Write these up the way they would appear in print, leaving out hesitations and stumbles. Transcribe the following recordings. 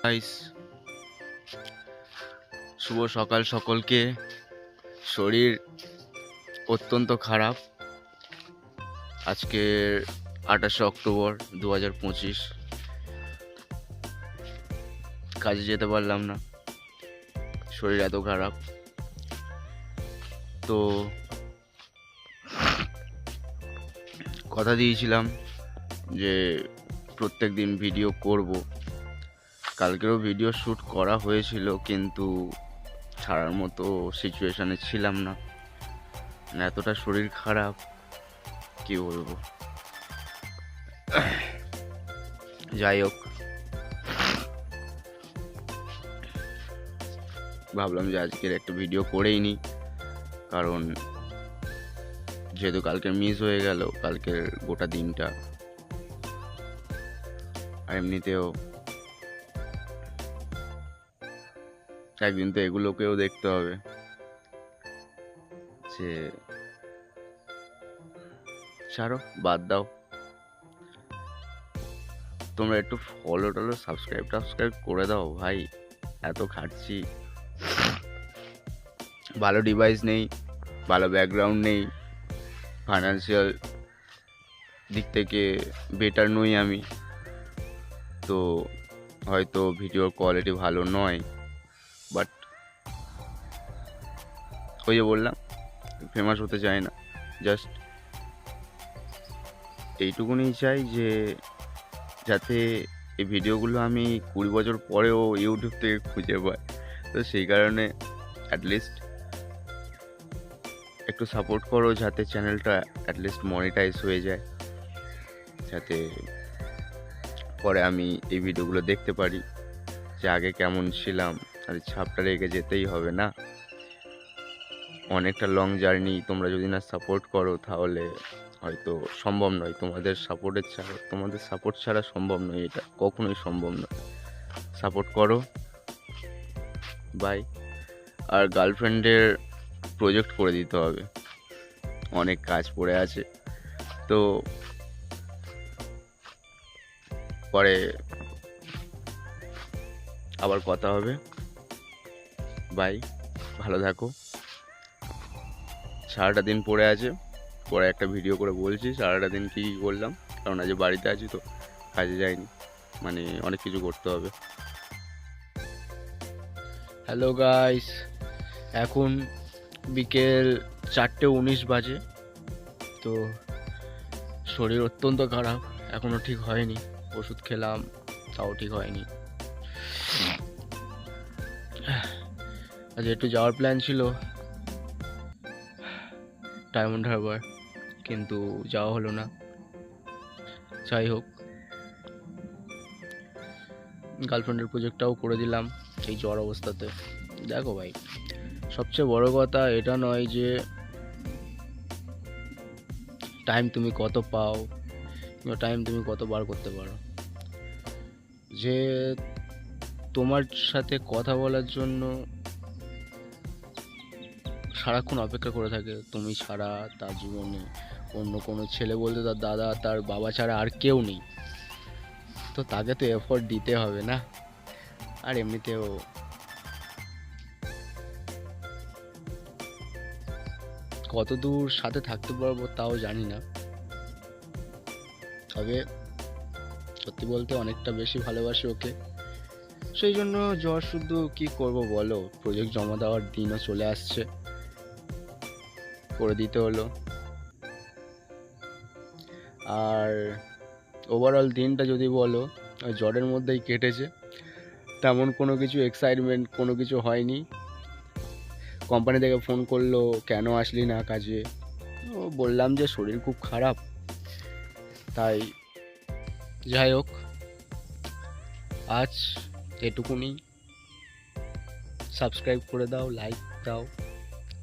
Guys, শুভ সকাল সকলকে। শরীর অত্যন্ত খারাপ। আজকে 28শে অক্টোবর 2025। কাজে যেতে পারলাম না, শরীর এত খারাপ। তো কথা দিয়েছিলাম যে প্রত্যেক দিন ভিডিও করব। কালকেরও ভিডিও শ্যুট করা হয়েছিল, কিন্তু ছাড়ার মতো সিচুয়েশানে ছিলাম না। এতটা শরীর খারাপ, কি বলবো। যাই হোক, ভাবলাম যে আজকের একটা ভিডিও করেই নিই, কারণ যেহেতু কালকে মিস হয়ে গেল কালকের গোটা দিনটা। আর এমনিতেও একদিন তো এগুলোকেও দেখতে হবে, যে ছাড়ো, বাদ দাও। তোমরা একটু ফলো টলো সাবস্ক্রাইব করে দাও ভাই, এত খাটছি। ভালো ডিভাইস নেই, ভালো ব্যাকগ্রাউন্ড নেই, ফাইন্যান্সিয়াল দিক থেকে বেটার নই আমি, তো হয়তো ভিডিওর কোয়ালিটি ভালো নয়। বাট ওই যে বললাম, ফেমাস হতে চাই না, জাস্ট এইটুকুনি চাই যে যাতে এই ভিডিওগুলো আমি 20 বছর পরেও ইউটিউব থেকে খুঁজে পাই। তো সেই কারণে অ্যাটলিস্ট একটু সাপোর্ট করো, যাতে চ্যানেলটা অ্যাটলিস্ট মনিটাইজ হয়ে যায়, যাতে পরে আমি এই ভিডিওগুলো দেখতে পারি যে আগে কেমন ছিলাম। আর ছাপটা রেখে যেতেই হবে না, অনেকটা লং জার্নি। তোমরা যদি না সাপোর্ট করো তাহলে হয়তো সম্ভব নয়। তোমাদের সাপোর্ট ছাড়া সম্ভব নয়, এটা কখনোই সম্ভব নয়। সাপোর্ট করো, বাই। আর গার্লফ্রেন্ডের প্রজেক্ট করে দিতে হবে, অনেক কাজ পড়ে আছে। তো পরে আবার কথা হবে, বাই। ভালো থাকো। সারাটা দিন পড়ে আছে, পরে একটা ভিডিও করে বলছি সারাটা দিন কী কী করলাম, কারণ আজ বাড়িতে আছি তো, কাজে যাইনি, মানে অনেক কিছু করতে হবে। হ্যালো গাইস, এখন বিকেল 4:19 বাজে। তো শরীর অত্যন্ত খারাপ, এখনও ঠিক হয়নি। ওষুধ খেলাম, তাও ঠিক হয়নি। আজ একটু যাওয়ার প্ল্যান ছিল ডায়মন্ড হারবার, কিন্তু যাওয়া হলো না। যাই হোক, গার্লফ্রেন্ডের প্রজেক্টটাও করে দিলাম এই জ্বর অবস্থাতে। দেখো ভাই, সবচেয়ে বড় কথা এটা নয় যে টাইম তুমি কত পাও কিংবা টাইম তুমি কত বার করতে পারো। যে তোমার সাথে কথা বলার জন্য সারাক্ষণ অপেক্ষা করে থাকে, তুমি ছাড়া তার জীবনে অন্য কোনো ছেলে বলতে তার দাদা, তার বাবা ছাড়া আর কেউ নেই, তো তাকে তো এফোর্ট দিতে হবে না। আর এমনিতেও কত দূর সাথে থাকতে পারবো তাও জানি না, তবে সত্যি বলতে অনেকটা বেশি ভালোবাসি ওকে। সেই জন্য জ্বর শুদ্ধ কি করব বলো, প্রজেক্ট জমা দেওয়ার দিনও চলে আসছে, করে দিতে হলো। আর ওভারঅল দিনটা যদি বলো, ওই জ্বরের মধ্যেই কেটেছে। তেমন কোনো কিছু এক্সাইটমেন্ট কোনো কিছু হয়নি। কোম্পানি থেকে ফোন করলো, কেন আসলি না কাজে? ও বললাম যে শরীর খুব খারাপ। তাই যাই হোক, আজ এটুকুনি। সাবস্ক্রাইব করে দাও, লাইক দাও,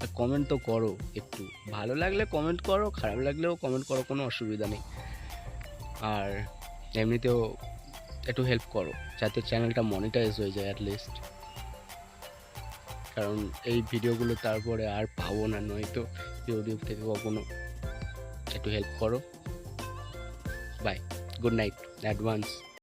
আর কমেন্ট তো করো। একটু ভালো লাগলে কমেন্ট করো, খারাপ লাগলেও কমেন্ট করো, কোনো অসুবিধা নেই। আর এমনিতেও একটু হেল্প করো যাতে চ্যানেলটা মনিটাইজ হয়ে যায় অ্যাটলিস্ট, কারণ এই ভিডিওগুলো তারপরে আর পাবো না, নয়তো ইউটিউব থেকে কখনো। একটু হেল্প করো, বাই, গুড নাইট অ্যাডভান্স।